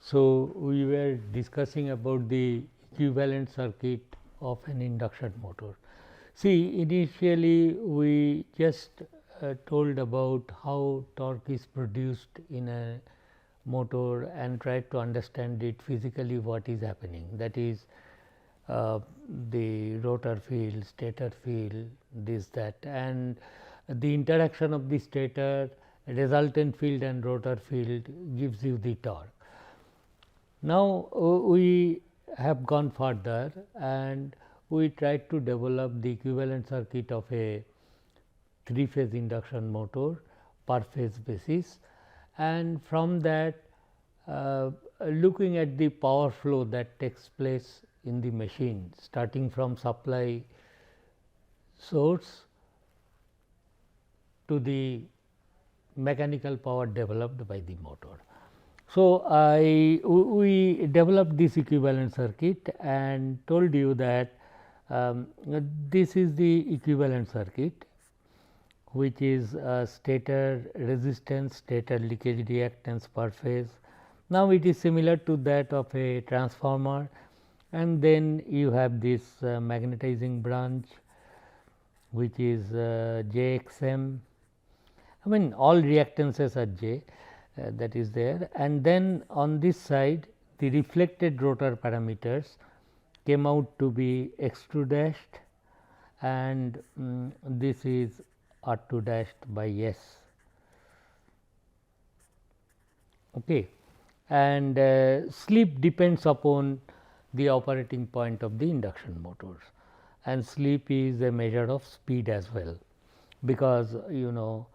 So, we were discussing about the equivalent circuit of an induction motor. See, initially we just told about how torque is produced in a motor and tried to understand it physically what is happening, that is the rotor field, stator field, this that, and the interaction of the stator, resultant field and rotor field gives you the torque. Now, we have gone further and we tried to develop the equivalent circuit of a 3-phase induction motor per phase basis, and from that looking at the power flow that takes place in the machine starting from supply source to the mechanical power developed by the motor. So, we developed this equivalent circuit and told you that this is the equivalent circuit, which is stator resistance, stator leakage reactance per phase. Now, it is similar to that of a transformer, and then you have this magnetizing branch, which is JXM. I mean all reactances are J, that is there, and then on this side the reflected rotor parameters came out to be x 2 dashed, and this is R 2 dashed by S. Okay. And slip depends upon the operating point of the induction motors, and slip is a measure of speed as well, because you know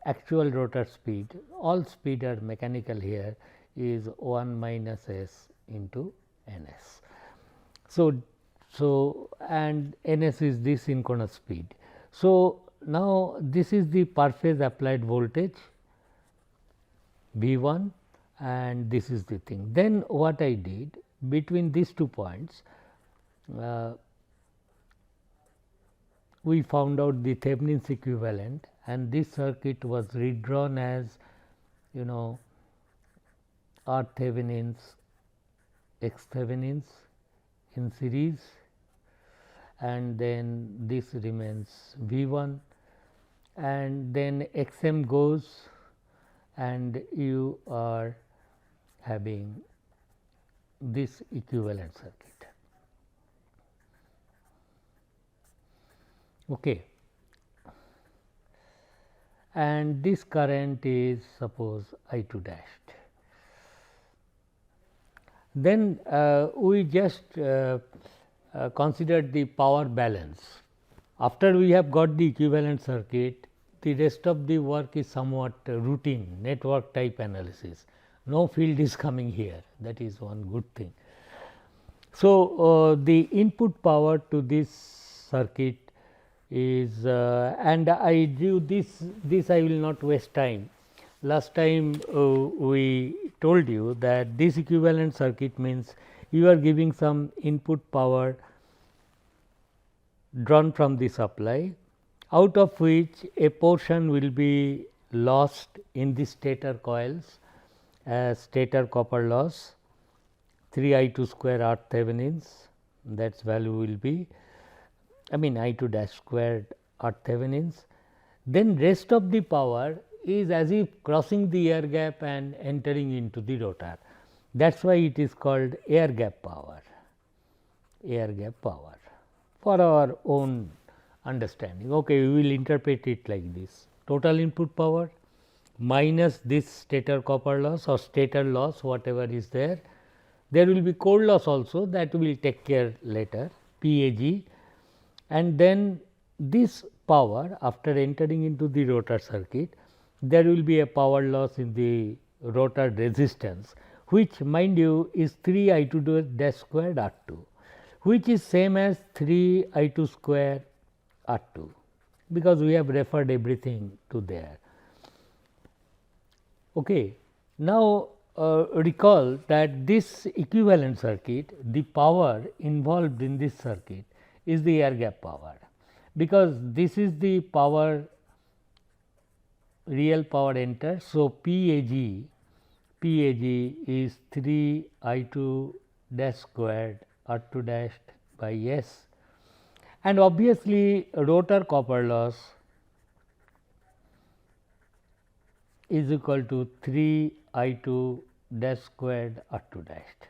actual rotor speed, all speed are mechanical here, is 1 minus S into N S. So, and N S is the synchronous speed. So, now this is the per phase applied voltage V 1, and this is the thing. Then what I did between these 2 points, we found out the Thevenin's equivalent, and this circuit was redrawn as R Thevenin's, X Thevenin's in series, and then this remains V 1, and then X m goes, and you are having this equivalent circuit. Okay. And this current is suppose I 2 dashed. Then we just considered the power balance. After we have got the equivalent circuit, the rest of the work is somewhat routine network type analysis. No field is coming here, that is one good thing. So, the input power to this circuit is and I drew this I will not waste time. Last time we told you that this equivalent circuit means you are giving some input power drawn from the supply, out of which a portion will be lost in the stator coils as stator copper loss 3 I 2 square R Thevenin's, that's value will be I 2 dash squared R Thevenin's. Then rest of the power is as if crossing the air gap and entering into the rotor. That is why it is called air gap power, for our own understanding. Okay, we will interpret it like this: total input power minus this stator copper loss or stator loss, whatever is there. There will be core loss also, that we will take care later, PAG, and then this power after entering into the rotor circuit, there will be a power loss in the rotor resistance, which mind you is 3 I 2 dash squared R 2, which is same as 3 I 2 square R 2, because we have referred everything to there. Okay. Now, recall that this equivalent circuit, the power involved in this circuit is the air gap power, because this is the power, real power entered. So, PAG PAG is 3 I2 dash squared R2 dashed by S, and obviously rotor copper loss is equal to 3 I2 dash squared R2 dashed.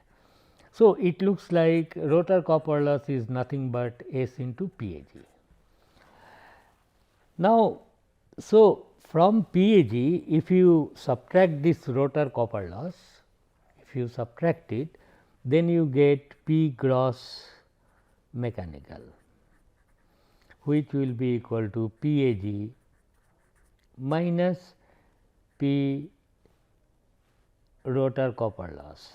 So, it looks like rotor copper loss is nothing but S into PAG. Now, so from PAG, if you subtract this rotor copper loss, if you subtract it, then you get P gross mechanical, which will be equal to PAG minus P rotor copper loss.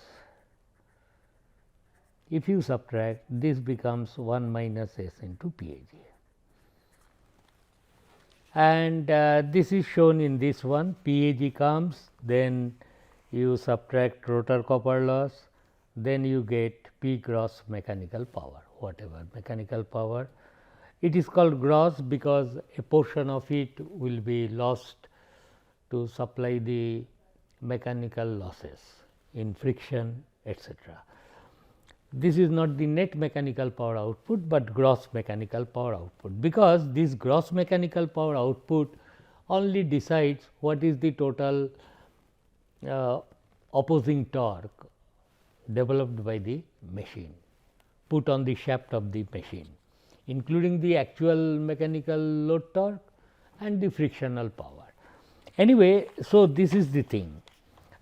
If you subtract, this becomes 1 minus S into PAG, and this is shown in this one. PAG comes, then you subtract rotor copper loss, then you get P gross mechanical power, whatever mechanical power. It is called gross because a portion of it will be lost to supply the mechanical losses in friction, etc. This is not the net mechanical power output, but gross mechanical power output, because this gross mechanical power output only decides what is the total opposing torque developed by the machine put on the shaft of the machine, including the actual mechanical load torque and the frictional power. Anyway, so this is the thing.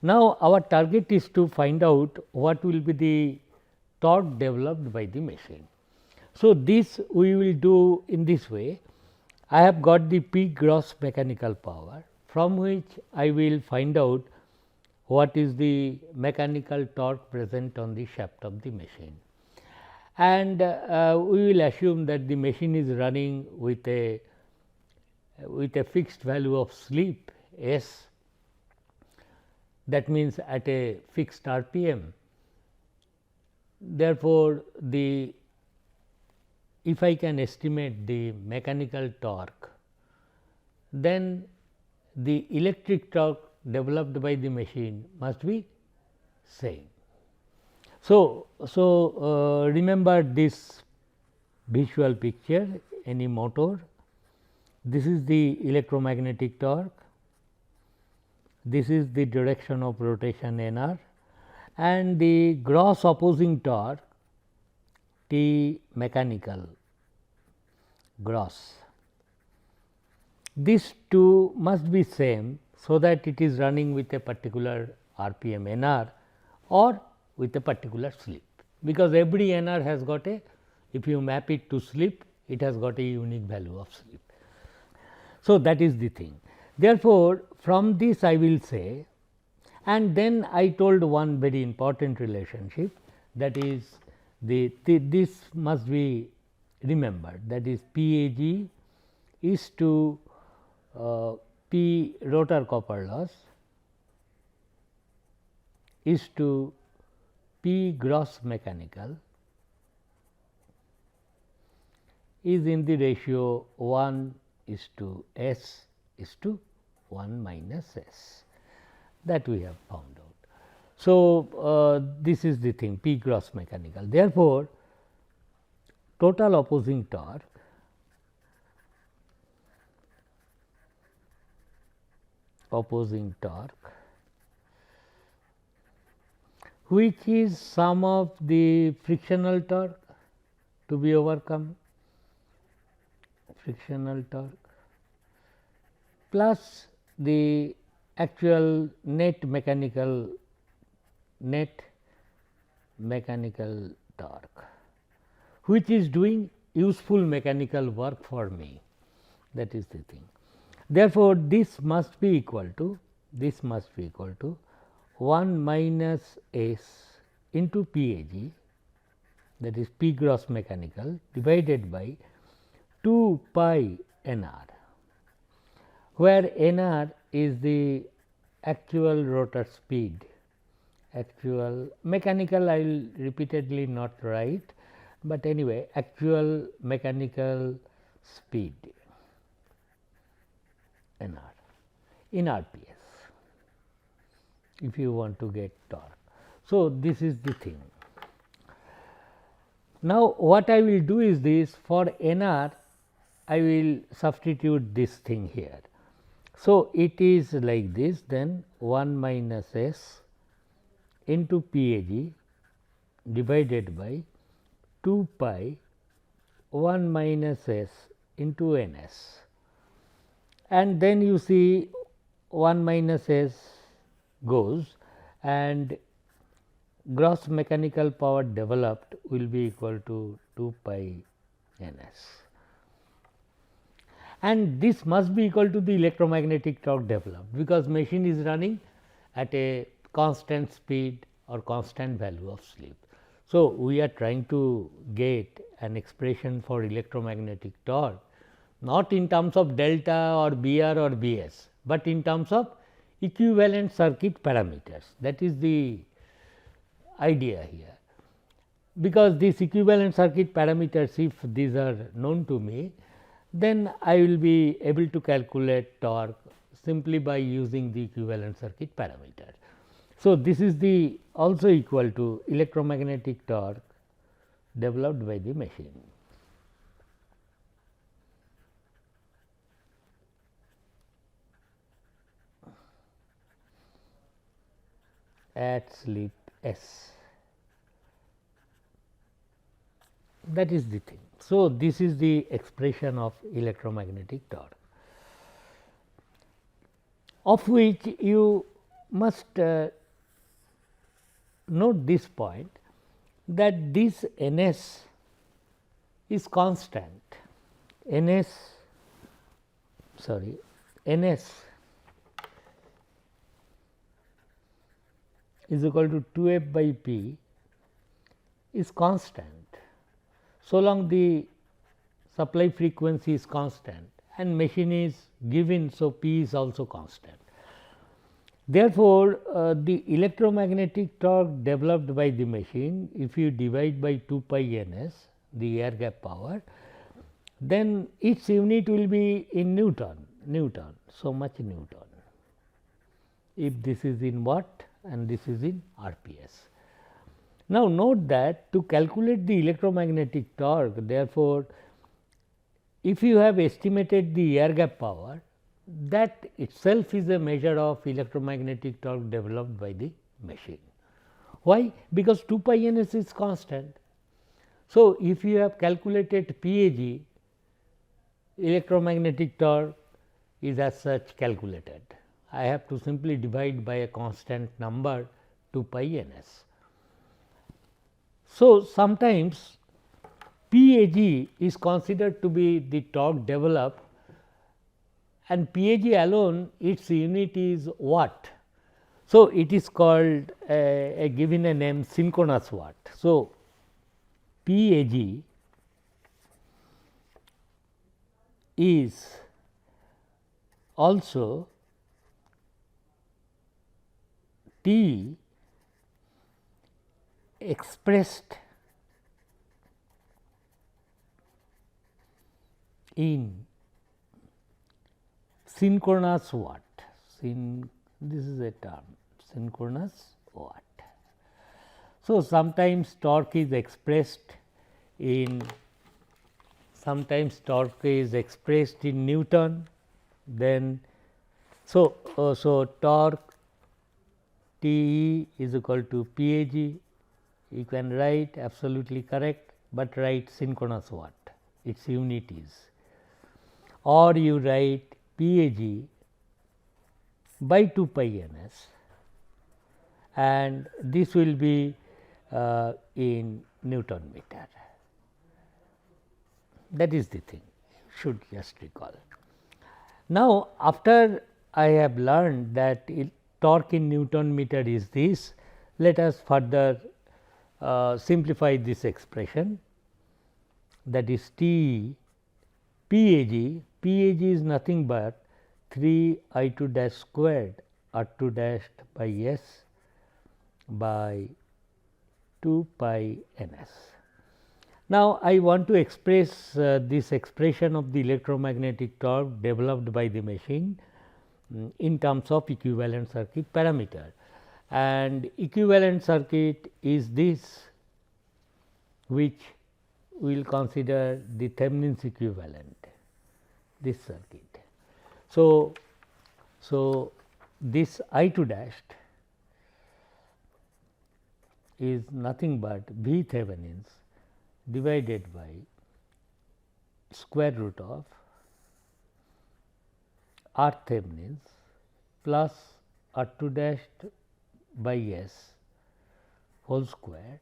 Now, our target is to find out what will be the torque developed by the machine. So, this we will do in this way. I have got the P gross mechanical power, from which I will find out what is the mechanical torque present on the shaft of the machine, and we will assume that the machine is running with a fixed value of slip S, that means at a fixed RPM. Therefore, if I can estimate the mechanical torque, then the electric torque developed by the machine must be same. So, remember this visual picture, any motor, this is the electromagnetic torque, this is the direction of rotation Nr, and the gross opposing torque T mechanical gross. These two must be same, so that it is running with a particular RPM Nr or with a particular slip, because every Nr has got a, if you map it to slip, it has got a unique value of slip. So, that is the thing. Therefore, from this I will say, and then I told one very important relationship, that is this must be remembered, that is PAG is to P rotor copper loss is to P gross mechanical is in the ratio 1 is to S is to 1 minus S, that we have found out. So, this is the thing, P gross mechanical. Therefore, total opposing torque which is sum of the frictional torque to be overcome, frictional torque plus the actual net mechanical torque, which is doing useful mechanical work for me, that is the thing. Therefore, this must be equal to 1 minus S into PAG, that is P gross mechanical, divided by 2 pi Nr, where Nr is the actual rotor speed, actual mechanical I will repeatedly not write, but anyway actual mechanical speed Nr in RPS. if you want to get torque. So, this is the thing. Now, what I will do is this, for NR I will substitute this thing here. So, it is like this, then 1 minus S into PAG divided by 2 pi 1 minus S into NS, and then you see 1 minus S goes and gross mechanical power developed will be equal to 2 pi NS, and this must be equal to the electromagnetic torque developed, because machine is running at a constant speed or constant value of slip. So, we are trying to get an expression for electromagnetic torque not in terms of delta or BR or BS, but in terms of equivalent circuit parameters. That is the idea here, because these equivalent circuit parameters, if these are known to me, then I will be able to calculate torque simply by using the equivalent circuit parameter. So, this is the also equal to electromagnetic torque developed by the machine. At slip S. That is the thing. So, this is the expression of electromagnetic torque, of which you must note this point, that this Ns is constant. Ns is equal to 2f by p is constant, so long the supply frequency is constant and machine is given. So, p is also constant. Therefore, the electromagnetic torque developed by the machine, if you divide by 2 pi ns, the air gap power, then its unit will be in Newton, so much Newton, if this is in watt and this is in RPS. Now, note that to calculate the electromagnetic torque, therefore, if you have estimated the air gap power, that itself is a measure of electromagnetic torque developed by the machine. Why? Because 2 pi ns is constant. So, if you have calculated PAG, electromagnetic torque is as such calculated. I have to simply divide by a constant number 2 pi ns. So, sometimes PAG is considered to be the torque developed, and PAG alone its unit is watt. So, it is called given a name synchronous watt. So, PAG is also T expressed in synchronous watt. This is a term, synchronous watt. So, sometimes torque is expressed in Newton, then so torque T is equal to PAG, you can write absolutely correct, but write synchronous watt, its unit is, or you write PAG by 2 pi ns, and this will be in Newton meter. That is the thing, should just recall. Now, after I have learned that torque in Newton meter is this, let us further simplify this expression, that is T PAG. PAG is nothing but 3 I2 dash squared R2 dashed by S by 2 pi ns. Now, I want to express this expression of the electromagnetic torque developed by the machine in terms of equivalent circuit parameter. and equivalent circuit is this, which we will consider the Thevenin's equivalent, this circuit. So, this I2 dashed is nothing but V Thevenin's divided by square root of R Thevenin's plus R2 dashed by S whole square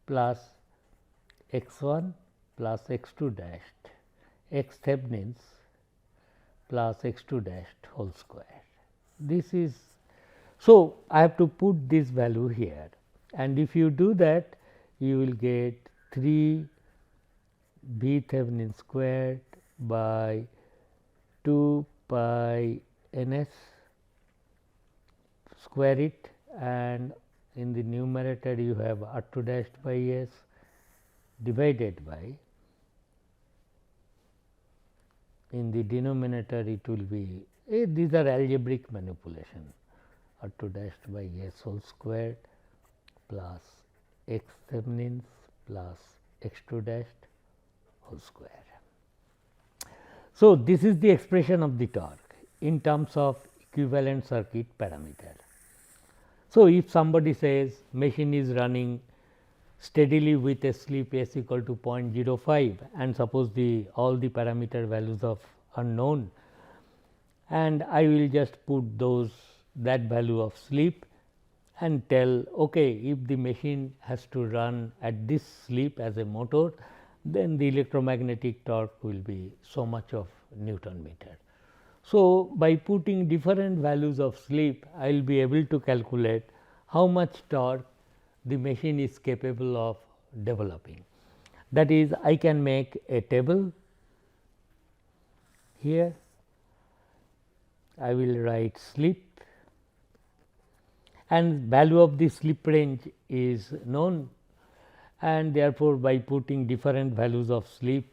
plus x1 plus x2 dashed x Thevenin's plus x2 dashed whole square. This is, so I have to put this value here, and if you do that you will get 3 V Thevenin squared by 2 pi n s, square it, and in the numerator you have R2 dashed by S divided by, in the denominator it will be, these are algebraic manipulation, R2 dashed by S whole squared plus x Thevenin's plus x2 dashed whole square. So, this is the expression of the torque in terms of equivalent circuit parameter. So, if somebody says machine is running steadily with a slip s equal to 0.05 and suppose the all the parameter values of unknown, and I will just put those that value of slip and tell okay, if the machine has to run at this slip as a motor, then the electromagnetic torque will be so much of Newton meter. So, by putting different values of slip, I will be able to calculate how much torque the machine is capable of developing. That is, I can make a table here, I will write slip, and value of the slip range is known, and therefore, by putting different values of slip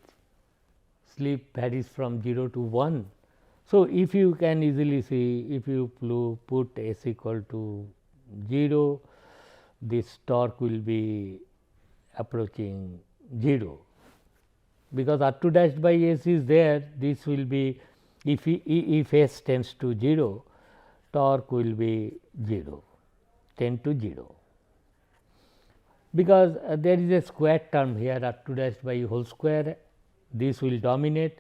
varies from 0 to 1. So, if you can easily see, if you put s equal to 0, this torque will be approaching 0, because R2 dashed by S is there, this will be, if S tends to 0, torque will be 0, tend to 0, because there is a square term here, R2 dashed by whole square, this will dominate,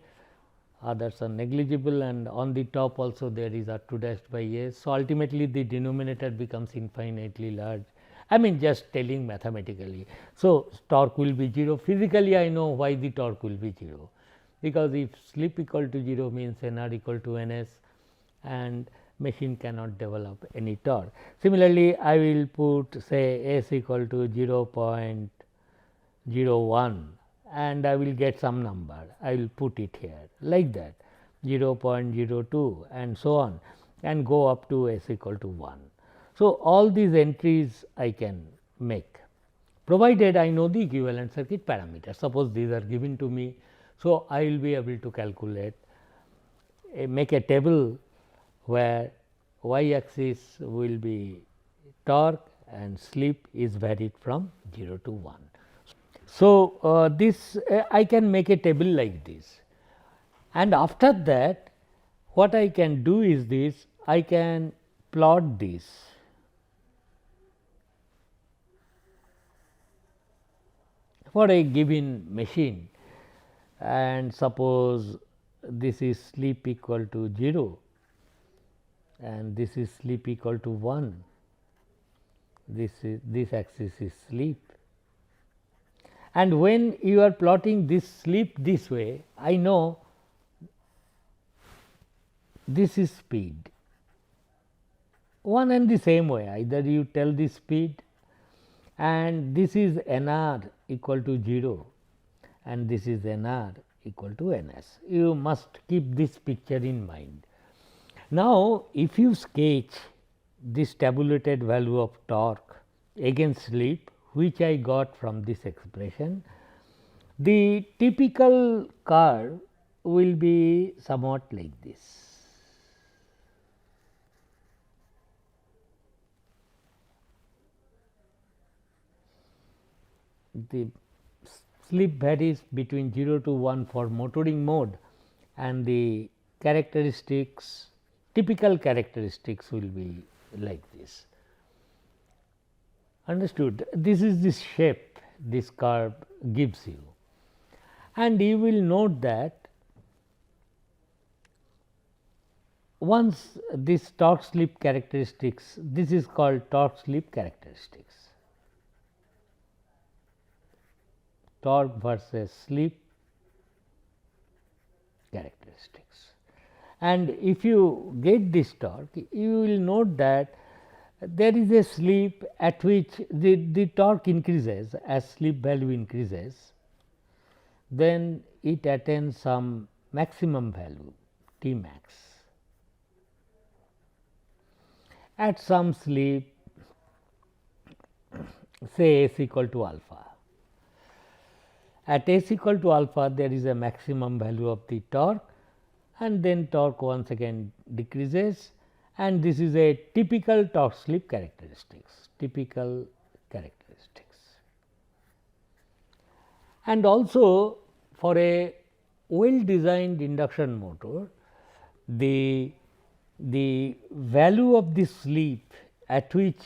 others are negligible, and on the top also there is R2 dashed by S. So, ultimately the denominator becomes infinitely large, I mean just telling mathematically. So, torque will be 0, physically I know why the torque will be 0, because if slip equal to 0 means n r equal to n s, and machine cannot develop any torque. Similarly, I will put say s equal to 0.01 and I will get some number, I will put it here like that 0.02 and so on, and go up to s equal to 1. So, all these entries I can make, provided I know the equivalent circuit parameters. Suppose these are given to me. So, I will be able to calculate, make a table where y axis will be torque and slip is varied from 0 to 1. So, this I can make a table like this, and after that what I can do is this, I can plot this for a given machine, and suppose this is slip equal to 0 and this is slip equal to 1, this axis is slip. And when you are plotting this slip this way, I know this is speed, one and the same way, either you tell the speed, and this is n r equal to 0 and this is n r equal to n s. You must keep this picture in mind. Now, if you sketch this tabulated value of torque against slip, which I got from this expression, the typical curve will be somewhat like this. the slip varies between 0 to 1 for motoring mode, and the characteristics, typical characteristics will be like this. Understood? This is the shape this curve gives you, and you will note that once this torque slip characteristics, this is called torque slip characteristics, torque versus slip characteristics. And if you get this torque, you will note that there is a slip at which the torque increases as slip value increases, then it attains some maximum value T max. At some slip, say s equal to alpha. At s equal to alpha, there is a maximum value of the torque, and then torque once again decreases, and this is a typical torque slip characteristics, typical characteristics. And also for a well designed induction motor, the value of the slip at which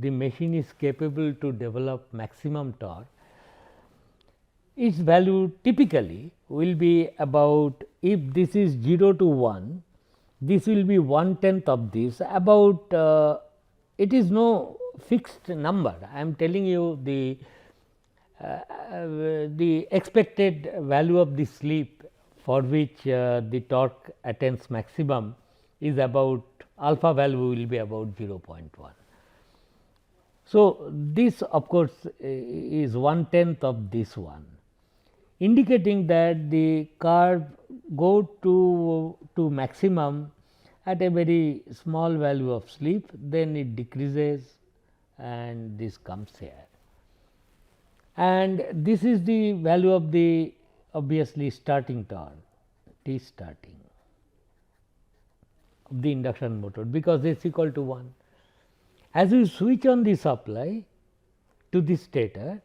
the machine is capable to develop maximum torque, its value typically will be about, if this is 0 to 1, this will be 1/10 of this, about it is no fixed number. I am telling you the expected value of the slip for which the torque attains maximum is about, alpha value will be about 0.1. So, this of course, is 1/10 of this one, indicating that the curve go to maximum at a very small value of slip, then it decreases and this comes here. And this is the value of the obviously starting torque, T starting of the induction motor, because s equal to 1. As you switch on the supply to the stator,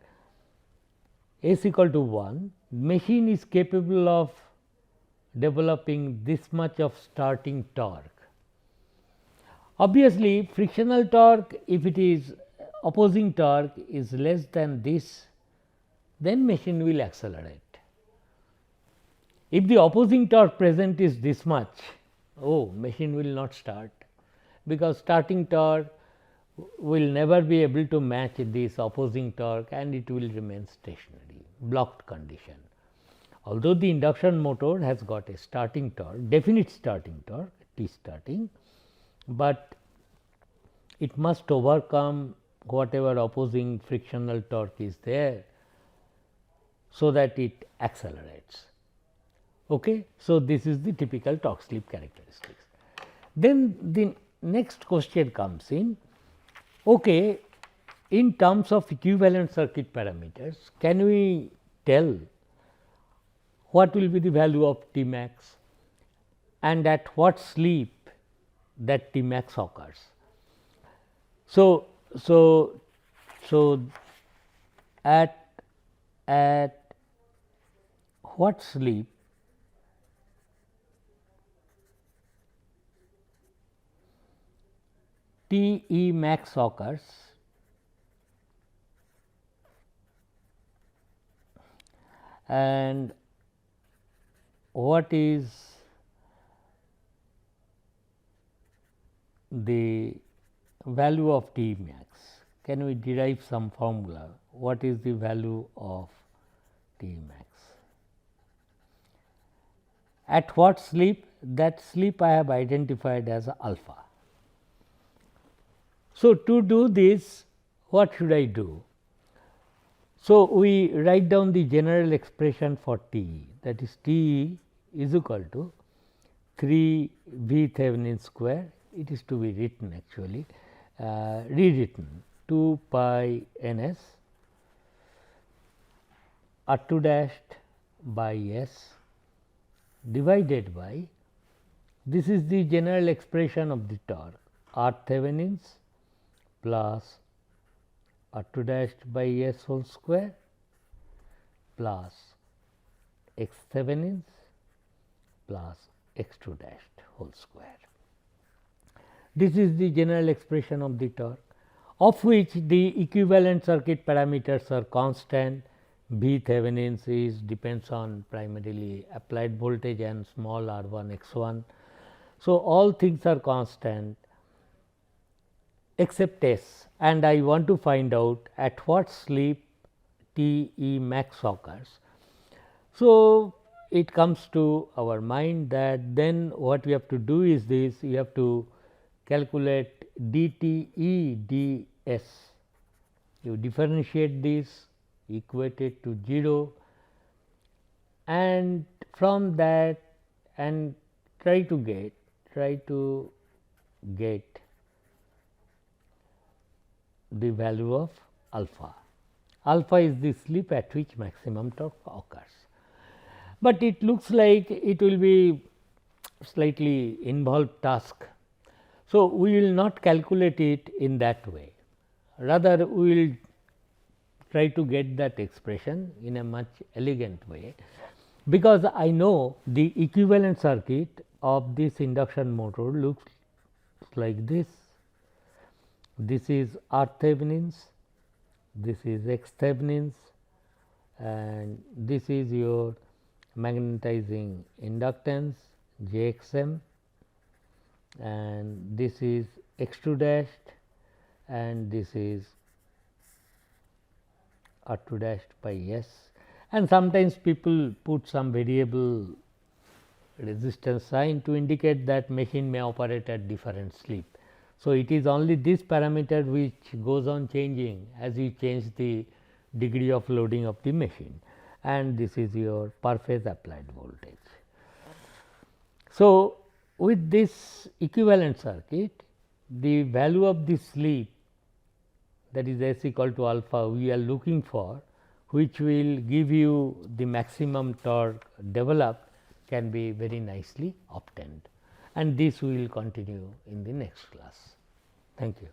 s equal to 1, machine is capable of developing this much of starting torque. Obviously, frictional torque, if it is opposing torque is less than this, then machine will accelerate. If the opposing torque present is this much, machine will not start, because starting torque will never be able to match this opposing torque, and it will remain stationary, blocked condition. Although the induction motor has got a starting torque, definite starting torque, T starting, but it must overcome whatever opposing frictional torque is there, so that it accelerates. Okay? So, this is the typical torque slip characteristics. Then the next question comes in, okay, in terms of equivalent circuit parameters, can we tell what will be the value of T max and at what slip that T max occurs? So, at what slip T E max occurs, and what is the value of T max? Can we derive some formula? What is the value of T max? At what slip? That slip I have identified as alpha. So, to do this, what should I do? So, we write down the general expression for T, that is T is equal to 3 V Thevenin square, it is to be written actually, rewritten 2 pi n s R2 dashed by S divided by, this is the general expression of the torque, R Thevenins plus R2 dashed by S whole square plus x Thevenin's plus x 2 dashed whole square. This is the general expression of the torque, of which the equivalent circuit parameters are constant. V Thevenin's is depends on primarily applied voltage and small r 1 x 1. So, all things are constant except S, and I want to find out at what slip T E max occurs. So, it comes to our mind that then what we have to do is this, we have to calculate d T E d S. You differentiate this, equate it to 0, and from that and try to get the value of alpha. Alpha is the slip at which maximum torque occurs, but it looks like it will be slightly involved task. So, we will not calculate it in that way, rather we will try to get that expression in a much elegant way, because I know the equivalent circuit of this induction motor looks like this. This is R Thevenin's, this is X Thevenin's, and this is your magnetizing inductance JXM, and this is x 2 dashed, and this is R 2 dashed by S, and sometimes people put some variable resistance sign to indicate that machine may operate at different slip. So, it is only this parameter which goes on changing as you change the degree of loading of the machine, and this is your per phase applied voltage. So, with this equivalent circuit, the value of the slip, that is S equal to alpha, we are looking for, which will give you the maximum torque developed, can be very nicely obtained, and this we will continue in the next class. Thank you.